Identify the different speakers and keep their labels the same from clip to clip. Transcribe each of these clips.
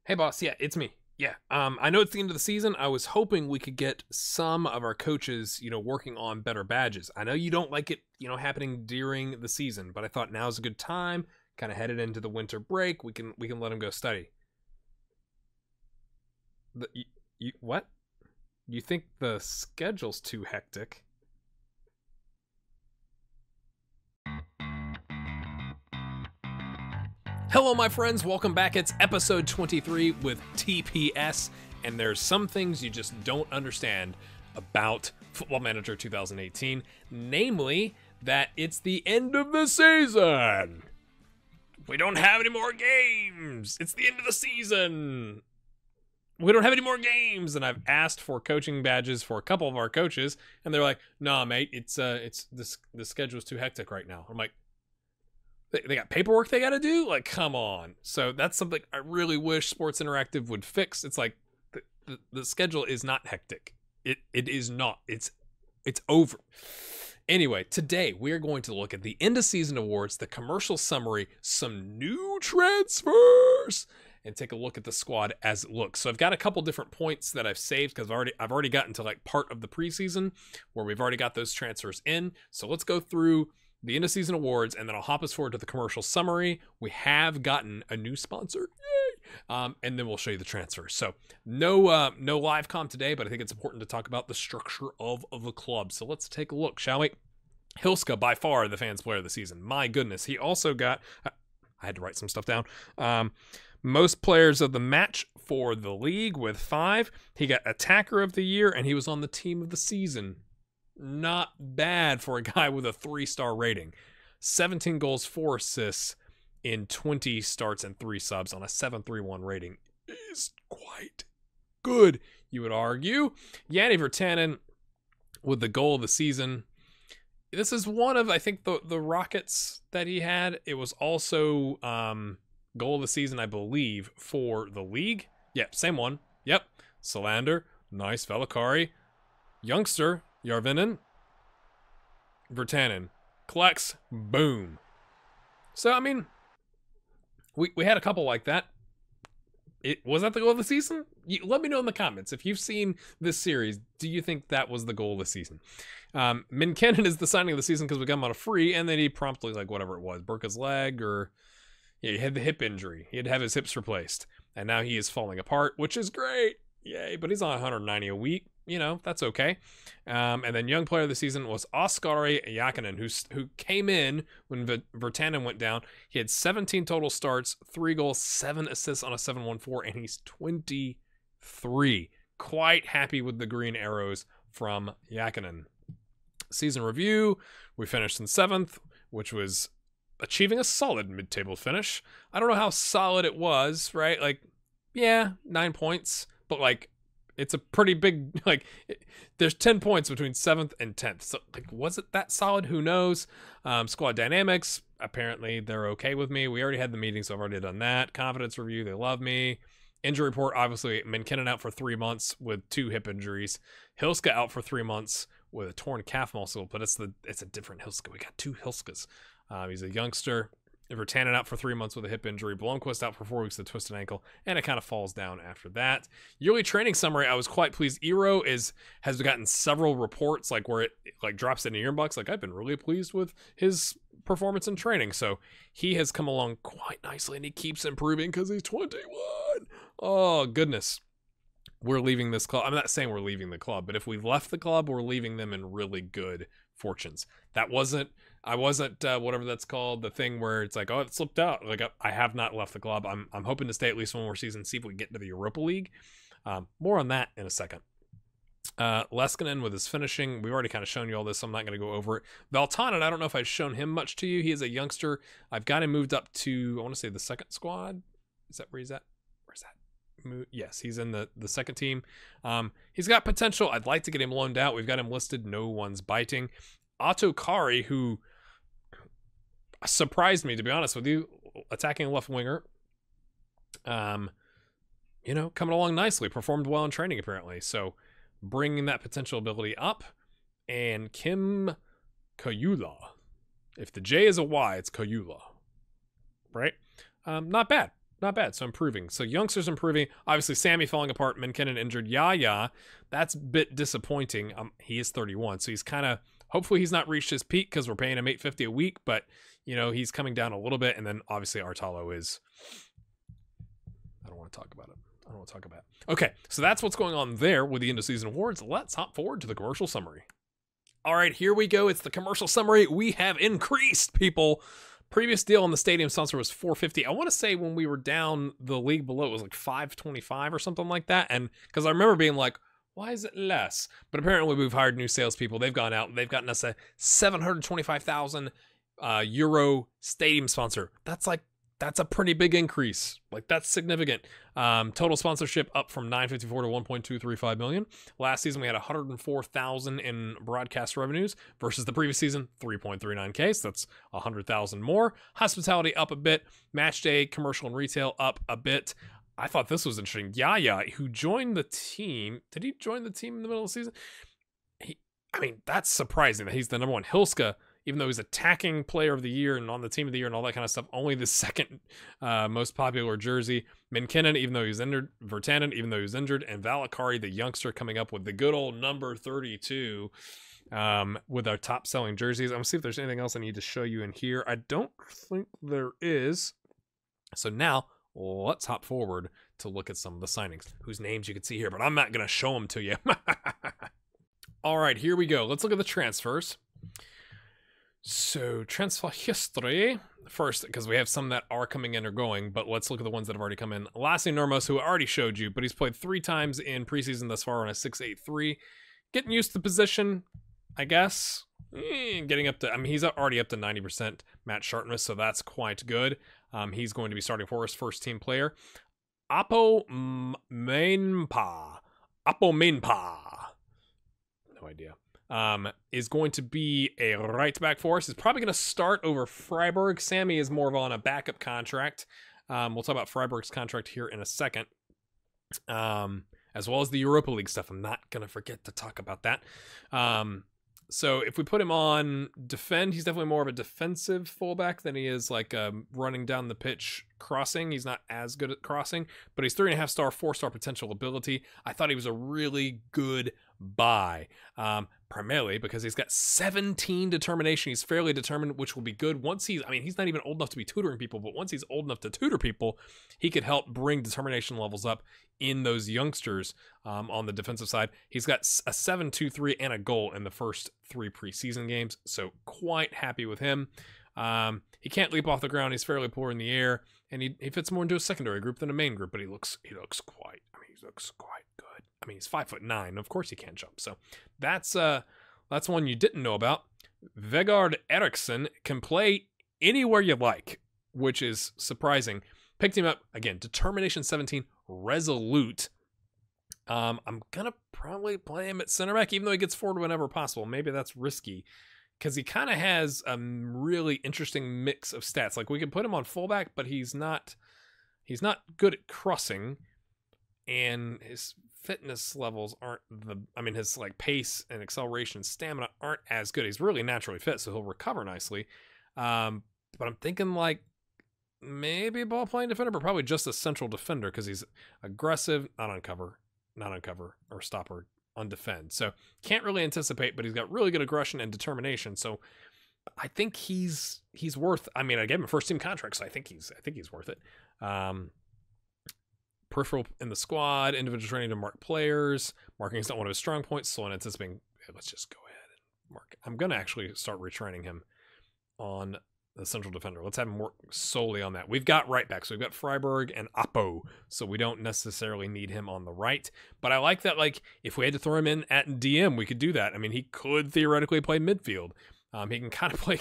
Speaker 1: Hey boss, yeah, it's me. Yeah. I know it's the end of the season. I was hoping we could get some of our coaches, working on better badges. I know you don't like it, happening during the season, but I thought now's a good time. Kind of headed into the winter break. We can let them go study. What? You think the schedule's too hectic? Hello, my friends. Welcome back. It's episode 23 with TPS, and there's some things you just don't understand about Football Manager 2018, namely that it's the end of the season. We don't have any more games. It's the end of the season. We don't have any more games, and I've asked for coaching badges for a couple of our coaches, and they're like, "Nah, mate, it's the schedule's too hectic right now." I'm like, they got paperwork they got to do? Like, come on. So that's something I really wish Sports Interactive would fix. It's like the schedule is not hectic. It is not. It's over. Anyway, today we are going to look at the end of season awards, the commercial summary, some new transfers, and take a look at the squad as it looks. So I've got a couple different points that I've saved because I've already gotten to like part of the preseason where we've already got those transfers in. So let's go through the end of season awards, and then I'll hop us forward to the commercial summary. We have gotten a new sponsor, yay! And then we'll show you the transfers. So no live comm today, but I think it's important to talk about the structure of the club. So let's take a look, shall we? Hilska, by far the fans player of the season. My goodness, he also got, I had to write some stuff down. Most players of the match for the league with 5. He got attacker of the year, and he was on the team of the season. Not bad for a guy with a 3-star rating. 17 goals, 4 assists in 20 starts and 3 subs on a 7.31 rating is quite good, you would argue. Yanni Virtanen with the goal of the season. This is one of, I think, the Rockets that he had. It was also goal of the season, I believe, for the league. Yep, same one. Yep. Salander, nice. Velikari, youngster, Järvinen, Virtanen, collects, boom. So, I mean, we had a couple like that. Was that the goal of the season? Let me know in the comments. If you've seen this series, do you think that was the goal of the season? Minkennen is the signing of the season because we got him on a free, and then he promptly, like, whatever it was, broke his leg, or he had the hip injury. He had to have his hips replaced, and now he is falling apart, which is great. Yay, but he's on 190 a week. That's okay. And then young player of the season was Oskari Jääkinen, who came in when Virtanen went down. He had 17 total starts, 3 goals, 7 assists on a 7.14, and he's 23. Quite happy with the green arrows from Jääkinen. Season review, we finished in 7th, which was achieving a solid mid-table finish. I don't know how solid it was, right? Like, yeah, 9 points, but like, it's a pretty big, there's 10 points between 7th and 10th. So, was it that solid? Who knows? Squad dynamics, apparently they're okay with me. We already had the meeting, so I've already done that. Confidence review, they love me. Injury report, obviously, Minkennen out for 3 months with 2 hip injuries. Hilska out for 3 months with a torn calf muscle, but it's a different Hilska. We got 2 Hilskas. He's a youngster. Virtanen out for 3 months with a hip injury. Blomqvist out for 4 weeks with a twisted ankle, and it kind of falls down after that. Yearly training summary, I was quite pleased. Eero has gotten several reports where it drops into your inbox. I've been really pleased with his performance in training. So he has come along quite nicely, and he keeps improving because he's 21. Oh goodness. We're leaving this club. I'm not saying we're leaving the club, but if we've left the club, we're leaving them in really good fortunes. I wasn't whatever that's called, the thing where it's like, oh, it slipped out. I have not left the club. I'm hoping to stay at least one more season, see if we can get into the Europa League. More on that in a second. Leskinen with his finishing, we've already kind of shown you all this, so I'm not going to go over it. Valtanen, I don't know if I've shown him much to you. He is a youngster. I've got him moved up to, I want to say, the second squad. Is that where he's at? Where's that? Yes, he's in the second team. He's got potential. I'd like to get him loaned out. We've got him listed. No one's biting. Otto Kari, who surprised me, to be honest with you, attacking left winger. Coming along nicely. Performed well in training, apparently. So bringing that potential ability up. And Kim Kajula. If the J is a Y, it's Kajula. Right? Not bad. not bad. So improving. So youngsters improving. Obviously, Sammy falling apart. McKinnon injured. Yaya, that's a bit disappointing. He is 31, so he's kind of. Hopefully, he's not reached his peak because we're paying him $850 a week. But you know, he's coming down a little bit. And then obviously, Artalo is. I don't want to talk about it. I don't want to talk about it. Okay, so that's what's going on there with the end of season awards. Let's hop forward to the commercial summary. All right, here we go. It's the commercial summary. We have increased, people. Previous deal on the stadium sponsor was $450. I want to say when we were down the league below, it was like $525 or something like that. And because I remember being like, why is it less? But apparently we've hired new salespeople. They've gone out and they've gotten us a 725,000 euro stadium sponsor. That's a pretty big increase. Like, that's significant. Total sponsorship up from 954 to 1.235 million. Last season we had 104,000 in broadcast revenues versus the previous season 3.39k. So that's 100,000 more. Hospitality up a bit. Match day, commercial and retail up a bit. I thought this was interesting. Yaya, who joined the team. Did he join the team in the middle of the season? I mean, that's surprising that he's the number one. Hilska, even though he's attacking player of the year and on the team of the year and all that kind of stuff, only the second most popular jersey. McKinnon, even though he's injured. Vertanen, even though he's injured. And Valakari, the youngster, coming up with the good old number 32 with our top selling jerseys. I'm going to see if there's anything else I need to show you in here. I don't think there is. So now let's hop forward to look at some of the signings, whose names you can see here, but I'm not going to show them to you. All right, here we go. Let's look at the transfers. So transfer history first, because we have some that are coming in or going, but let's look at the ones that have already come in. Lassie Normos, who I already showed you, but he's played 3 times in preseason thus far on a 6.83. Getting used to the position, I guess. Getting up to, I mean, he's already up to 90% match sharpness, so that's quite good. He's going to be starting for us, first team player. Apo Mainpa. No idea. Is going to be a right back for us. Is probably going to start over Freiburg. Sammy is more of on a backup contract. We'll talk about Freiburg's contract here in a second. As well as the Europa League stuff. I'm not going to forget to talk about that. So if we put him on defend, he's definitely more of a defensive fullback than he is like running down the pitch crossing. He's not as good at crossing, but he's 3.5 star, 4-star potential ability. I thought he was a really good buy, primarily because he's got 17 determination. He's fairly determined, which will be good once he's, I mean, he's not even old enough to be tutoring people, but once he's old enough to tutor people, he could help bring determination levels up in those youngsters on the defensive side. He's got a 7.23 and a goal in the first 3 preseason games, so quite happy with him. He can't leap off the ground. He's fairly poor in the air, and he fits more into a secondary group than a main group, but he looks quite good. I mean, he's 5'9". Of course he can't jump. So that's one you didn't know about. Vegard Eriksson can play anywhere you like, which is surprising. Picked him up again. Determination 17, resolute. I'm gonna probably play him at center back, even though he gets forward whenever possible. Maybe that's risky, because he kind of has a really interesting mix of stats. Like, we could put him on fullback, but he's not good at crossing, and his fitness levels aren't his like pace and acceleration and stamina aren't as good. He's really naturally fit, so he'll recover nicely. But I'm thinking like maybe a ball playing defender, but probably just a central defender, because he's aggressive, not on cover or stopper on defend. So can't really anticipate, but he's got really good aggression and determination. So I think he's worth. I mean, I gave him a first team contract, so I think he's worth it. Peripheral in the squad, individual training to mark players. Marking is not one of his strong points, so I'm anticipating. Let's just go ahead and mark. I'm gonna actually start retraining him on the central defender. Let's have him work solely on that. We've got right backs. So we've got Freiburg and Apo, so we don't necessarily need him on the right. But I like that, like, if we had to throw him in at DM, we could do that. I mean, he could theoretically play midfield. He can kind of play,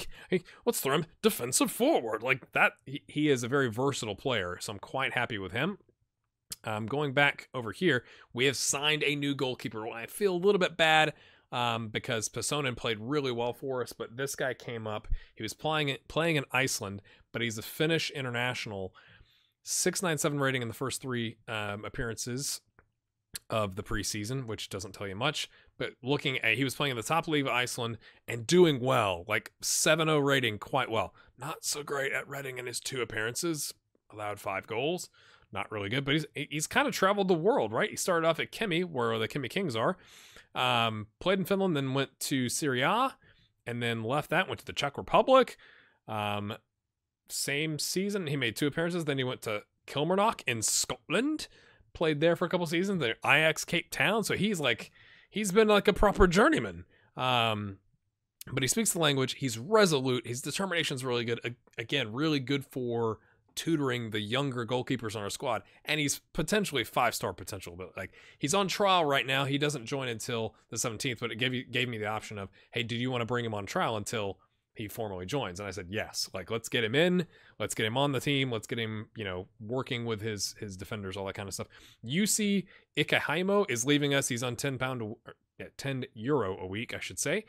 Speaker 1: let's throw him defensive forward. Like that, he is a very versatile player, so I'm quite happy with him. Going back over here, we have signed a new goalkeeper. I feel a little bit bad because Passonen played really well for us, but this guy came up. He was playing in Iceland, but he's a Finnish international. 697 rating in the first 3 appearances of the preseason, which doesn't tell you much. But looking at, he was playing in the top league of Iceland and doing well, like 7.0 rating, quite well. Not so great at Reading in his 2 appearances. allowed 5 goals. Not really good, but he's kind of traveled the world, right? He started off at Kemi, where the Kemi Kings are. Played in Finland, then went to Serie A, and then left that, went to the Czech Republic. Same season, he made 2 appearances. Then he went to Kilmarnock in Scotland, played there for a couple seasons. Then Ajax Cape Town. So he's been like a proper journeyman. But he speaks the language. He's resolute. His determination's really good. Again, really good for tutoring the younger goalkeepers on our squad. And he's potentially 5-star potential. But like, he's on trial right now. He doesn't join until the 17th. But it gave me the option of, hey, do you want to bring him on trial until he formally joins? And I said yes. Like, let's get him in. Let's get him on the team. Let's get him, working with his defenders, all that kind of stuff. UC Ikahaimo is leaving us. He's on €10 a week, I should say.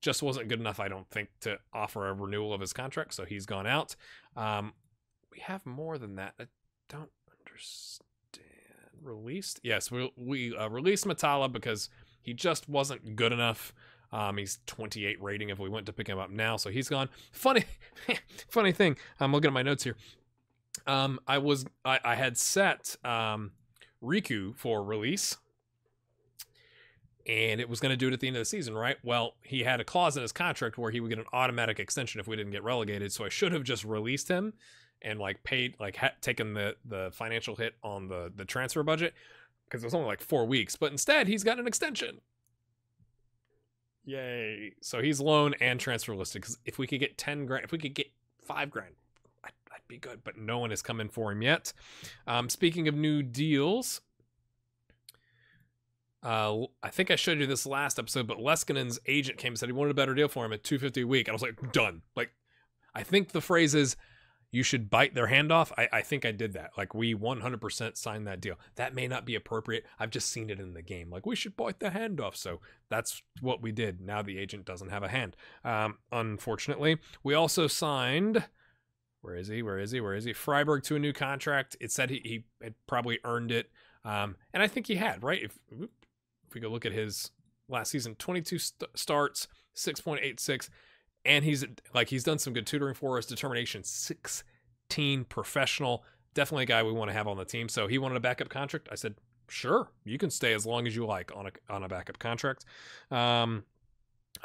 Speaker 1: Just wasn't good enough, I don't think, to offer a renewal of his contract, so he's gone out. We have more than that. I don't understand. Released? Yes, we released Matala because he just wasn't good enough. He's 28 rating if we went to pick him up now, so he's gone. Funny thing. I'm looking at my notes here. I had set Riku for release, and it was going to do it at the end of the season, right? Well, he had a clause in his contract where he would get an automatic extension if we didn't get relegated, so I should have just released him and taken the financial hit on the transfer budget, because it was only like 4 weeks. But instead, he's got an extension. Yay. So he's loan and transfer listed, because if we could get 10 grand, if we could get 5 grand, I'd be good. But no one has come in for him yet. Speaking of new deals, I think I showed you this last episode, but Leskinen's agent came and said he wanted a better deal for him at $250 a week. I was like, done. Like, I think the phrase is, you should bite their hand off. I think I did that. Like, we 100% signed that deal. That may not be appropriate. I've just seen it in the game. Like, we should bite the hand off. So that's what we did. Now the agent doesn't have a hand. Unfortunately, we also signed, where is he? Freiburg to a new contract. It said he had probably earned it. And I think he had, right? If we go look at his last season, 22 starts, 6.86. And he's done some good tutoring for us. Determination 16, professional. Definitely a guy we want to have on the team. So he wanted a backup contract. I said, sure, you can stay as long as you like on a backup contract. I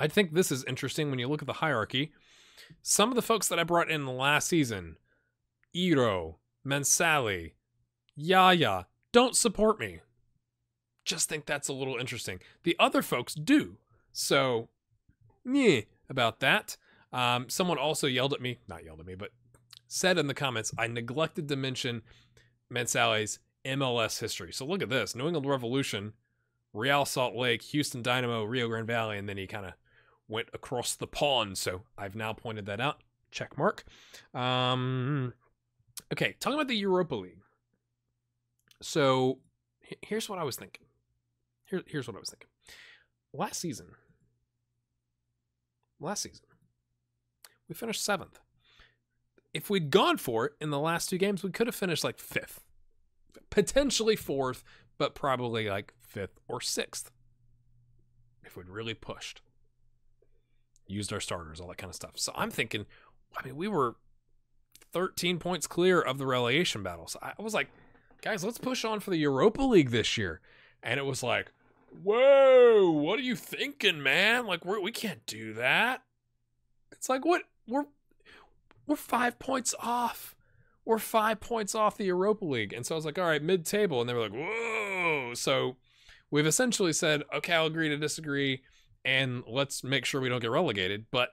Speaker 1: think this is interesting when you look at the hierarchy. Some of the folks that I brought in the last season, Iro, Mensali, Yaya, don't support me. Just think that's a little interesting. The other folks do. So, yeah. About that. Someone also not yelled at me, but said in the comments, I neglected to mention Mensale's MLS history. So look at this. New England Revolution, Real Salt Lake, Houston Dynamo, Rio Grande Valley, and then he kind of went across the pond. So I've now pointed that out. Check mark. Okay, talking about the Europa League. So here's what I was thinking. Here's what I was thinking. Last season, we finished 7th. If we'd gone for it in the last 2 games, we could have finished like 5th, potentially 4th, but probably like 5th or 6th. If we'd really pushed, used our starters, all that kind of stuff. So I'm thinking, we were 13 points clear of the relegation battle. So I was like, guys, let's push on for the Europa League this year. And it was like, whoa, what are you thinking, man? Like, we can't do that. It's like, what? We're 5 points off. We're 5 points off the Europa League. And so I was like, all right, mid-table. And they were like, whoa. So we've essentially said, okay, I'll agree to disagree, and let's make sure we don't get relegated. But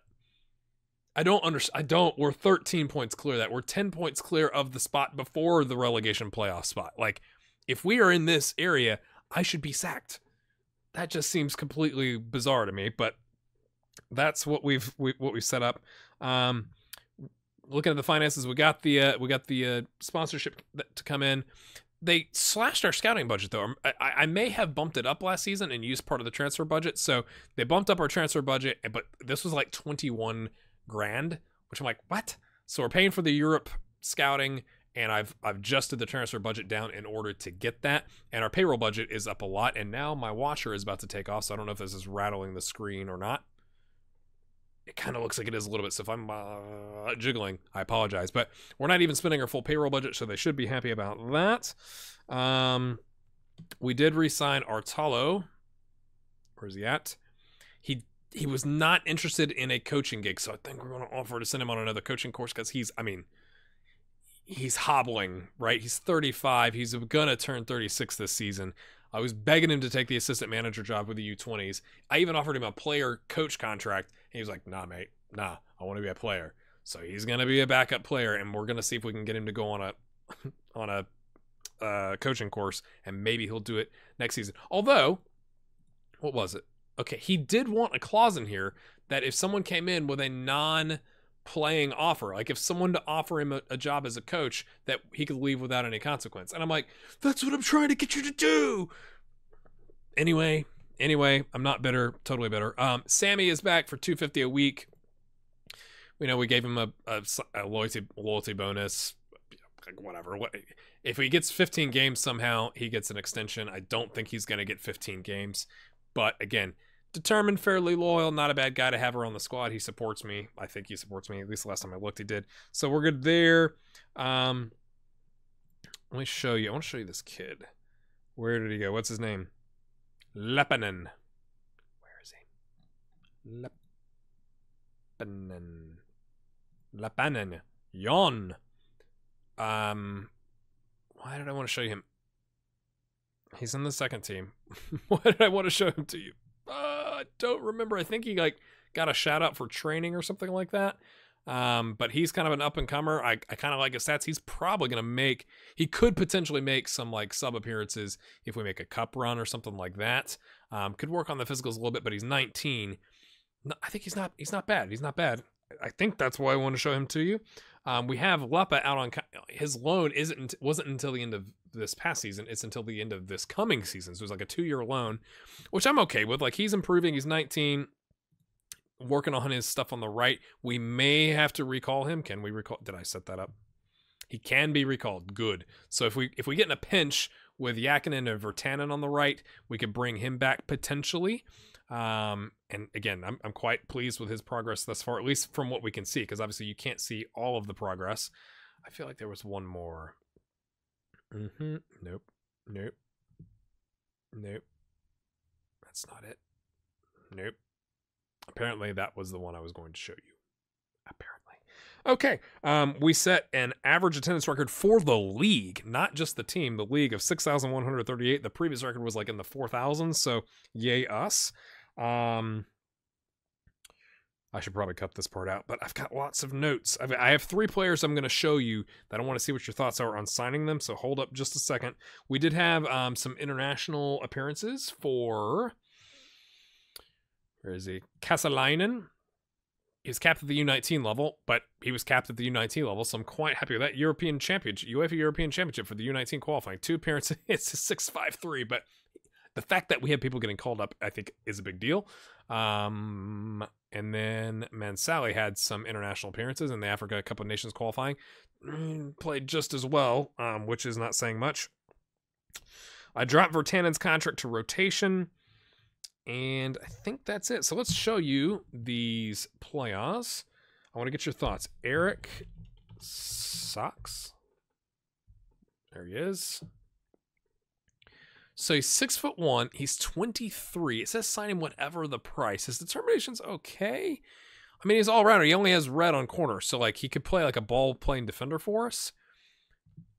Speaker 1: we're 13 points clear of that. We're 10 points clear of the spot before the relegation playoff spot. Like, if we are in this area, I should be sacked. That just seems completely bizarre to me, but that's what we've set up. Looking at the finances, we got the sponsorship to come in. They slashed our scouting budget though. I may have bumped it up last season and used part of the transfer budget. So they bumped up our transfer budget, but this was like 21 grand, which I'm like, what? So we're paying for the Europe scouting, and I've adjusted the transfer budget down in order to get that. And our payroll budget is up a lot. And now my washer is about to take off, so I don't know if this is rattling the screen or not. It kind of looks like it is a little bit, so if I'm jiggling, I apologize. But we're not even spending our full payroll budget, so they should be happy about that. We did re-sign Artalo. Where's he at? He was not interested in a coaching gig, so I think we're going to offer to send him on another coaching course because he's hobbling, right? He's 35. He's going to turn 36 this season. I was begging him to take the assistant manager job with the U20s. I even offered him a player coach contract, and he was like, nah, mate, nah, I want to be a player. So he's going to be a backup player, and we're going to see if we can get him to go on a coaching course, and maybe he'll do it next season. Although, what was it? Okay, he did want a clause in here that if someone came in with a non-playing offer, like if someone to offer him a job as a coach, that he could leave without any consequence. And I'm like, that's what I'm trying to get you to do. Anyway, I'm not bitter, totally bitter. Sammy is back for $250 a week. We gave him a loyalty bonus, like whatever. If he gets 15 games somehow, he gets an extension. I don't think he's going to get 15 games. But again, determined, fairly loyal, not a bad guy to have around the squad. He supports me. I think he supports me. At least the last time I looked, he did. So we're good there. Let me show you. I want to show you this kid. Where did he go? What's his name? Lepanen. Where is he? Lepanen. Yon. Why did I want to show you him? He's in the second team. Why did I want to show him to you? I don't remember. I think he got a shout out for training or something like that. But he's kind of an up and comer. I kind of like his stats. He's probably going to he could potentially make some like sub appearances if we make a cup run or something like that. Could work on the physicals a little bit, but he's 19. I think he's not bad. He's not bad. I think that's why I want to show him to you. We have Lepa out on his loan. Wasn't until the end of this past season. It's until the end of this coming season. So it's like a 2-year loan, which I'm okay with. Like, he's improving. He's 19, working on his stuff on the right. We may have to recall him. Can we recall? Did I set that up? He can be recalled. Good. So if we get in a pinch with Yakinen and Virtanen on the right, we could bring him back potentially. And again, I'm quite pleased with his progress thus far, at least from what we can see, because obviously you can't see all of the progress. I feel like there was one more. Nope. That's not it. Nope. Apparently that was the one I was going to show you. Apparently. Okay. We set an average attendance record for the league, not just the team, the league, of 6,138. The previous record was like in the 4,000. So yay us. I should probably cut this part out, but I've got lots of notes. I have 3 players I'm going to show you that I want to see what your thoughts are on signing them, so hold up just a second. We did have some international appearances for... Where is he? Kasalainen. He's capped at the U19 level, but he was capped at the U19 level, so I'm quite happy with that. European Championship, UEFA European Championship for the U19 qualifying. 2 appearances. It's a 6.53, but the fact that we have people getting called up, I think, is a big deal. And then Mansali had some international appearances in the Africa Cup of Nations qualifying. Played just as well, which is not saying much. I dropped Virtanen's contract to rotation, and I think that's it. So let's show you these players. I want to get your thoughts. Eric Sachs. There he is. So he's 6'1". He's 23. It says sign him whatever the price. His determination's okay. I mean, he's all rounder. He only has red on corner, so like he could play like a ball playing defender for us.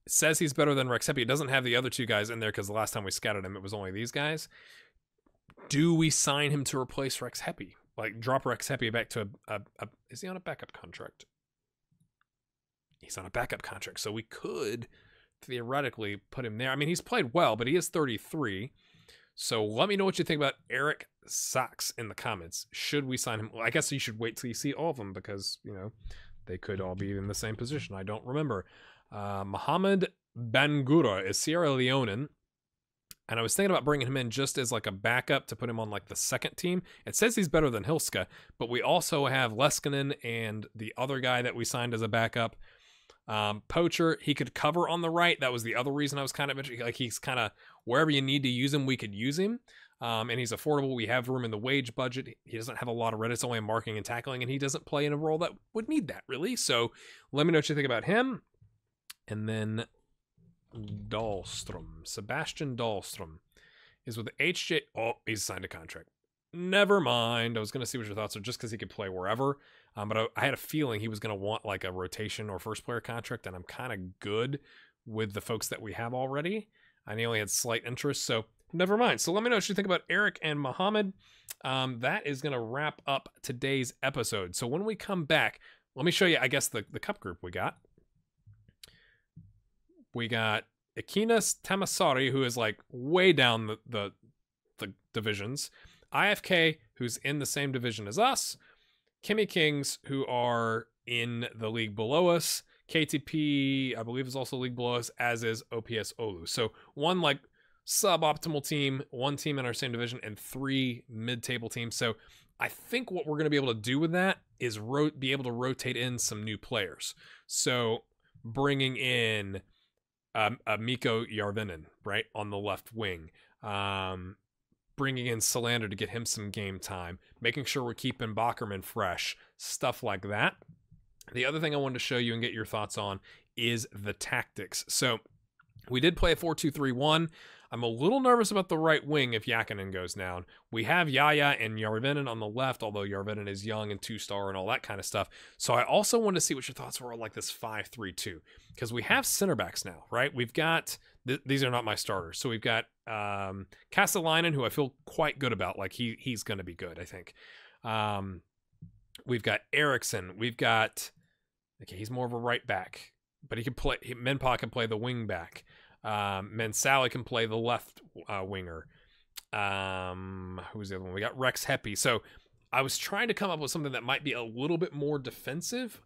Speaker 1: It says he's better than Rex Heppy. It doesn't have the other 2 guys in there because the last time we scouted him, it was only these guys. Do we sign him to replace Rex Heppy? Like drop Rex Heppy back to a is he on a backup contract? He's on a backup contract, so we could theoretically put him there. I mean, he's played well, but he is 33. So let me know what you think about Eric Sachs in the comments. Should we sign him? Well, I guess you should wait till you see all of them because, they could all be in the same position. I don't remember. Mohamed Bangura is Sierra Leonean. And I was thinking about bringing him in just as like a backup to put him on like the second team. It says he's better than Hilska, but we also have Leskinen and the other guy that we signed as a backup. Poacher, he could cover on the right. That was the other reason I was kind of interested. Like, he's kind of wherever you need to use him, we could use him. And he's affordable. We have room in the wage budget. He doesn't have a lot of red. It's only marking and tackling, and he doesn't play in a role that would need that, really. So let me know what you think about him. And then Dahlstrom. Sebastian Dahlstrom is with HJ. Oh, he's signed a contract. Never mind. I was going to see what your thoughts are just because he could play wherever. But I had a feeling he was going to want like a rotation or first player contract, and I'm kind of good with the folks that we have already. And he only had slight interest, so never mind. So let me know what you think about Eric and Mohammed. That is going to wrap up today's episode. So when we come back, let me show you, I guess, the cup group we got. We got Akinas Tamasari, who is like way down the divisions. IFK, who's in the same division as us. Kimmy Kings, who are in the league below us. KTP, I believe, is also league below us, as is OPS Olu. So one like suboptimal team, one team in our same division, and 3 mid-table teams. So I think what we're going to be able to do with that is be able to rotate in some new players. So bringing in Mikko Järvinen, right, on the left wing. Bringing in Salander to get him some game time. Making sure we're keeping Bockerman fresh. Stuff like that. The other thing I wanted to show you and get your thoughts on is the tactics. So we did play a 4-2-3-1. I'm a little nervous about the right wing if Yakinen goes down. We have Yaya and Järvinen on the left, although Järvinen is young and 2-star and all that kind of stuff. So I also wanted to see what your thoughts were on like this 5-3-2, because we have center backs now, right? We've got, these are not my starters. So we've got Kasalainen, who I feel quite good about. Like he's going to be good, I think. We've got Eriksson. We've got, okay, he's more of a right back, but he can play, Menpa can play the wing back. Mensali can play the left winger. Who's the other one? We got Rex Heppy. So I was trying to come up with something that might be a little bit more defensive.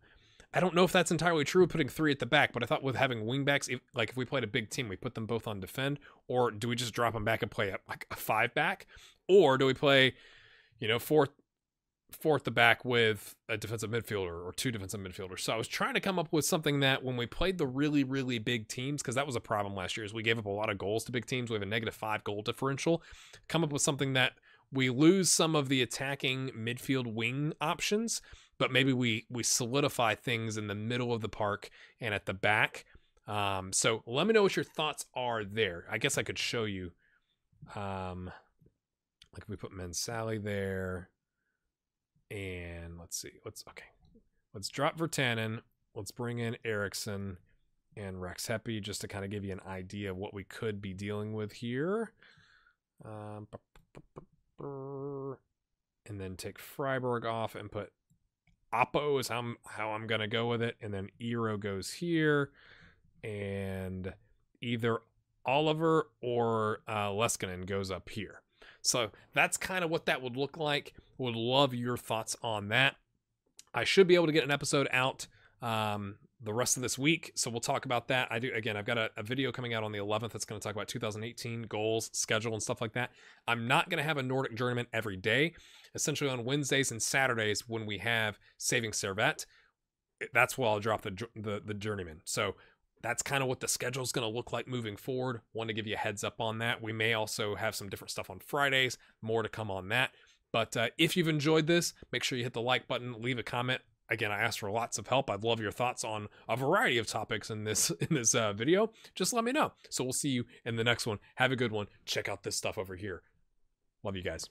Speaker 1: I don't know if that's entirely true, putting 3 at the back, but I thought with having wingbacks, if we played a big team, we put them both on defend, or do we just drop them back and play a 5 back, or do we play, 4 at the back with a defensive midfielder or 2 defensive midfielders? So I was trying to come up with something that when we played the really, really big teams, because that was a problem last year, is we gave up a lot of goals to big teams. We have a -5 goal differential. Come up with something that we lose some of the attacking midfield wing options, but maybe we solidify things in the middle of the park and at the back. So let me know what your thoughts are there. I guess I could show you, like if we put Mensali there. And let's see. Let's drop Virtanen. Let's bring in Eriksson and Rex Heppy just to kind of give you an idea of what we could be dealing with here. And then take Freiburg off and put Oppo is how I'm going to go with it. And then Eero goes here. And either Oliver or Leskinen goes up here. So that's kind of what that would look like. Would love your thoughts on that. I should be able to get an episode out the rest of this week, so we'll talk about that. I've got a video coming out on the 11th that's going to talk about 2018 goals, schedule, and stuff like that. I'm not going to have a Nordic Journeyman every day. Essentially on Wednesdays and Saturdays when we have Saving Servette, that's where I'll drop the Journeyman. So that's kind of what the schedule is going to look like moving forward. Want to give you a heads up on that. We may also have some different stuff on Fridays. More to come on that. But if you've enjoyed this, make sure you hit the like button, leave a comment. Again, I asked for lots of help. I'd love your thoughts on a variety of topics in this video. Just let me know. So we'll see you in the next one. Have a good one. Check out this stuff over here. Love you guys.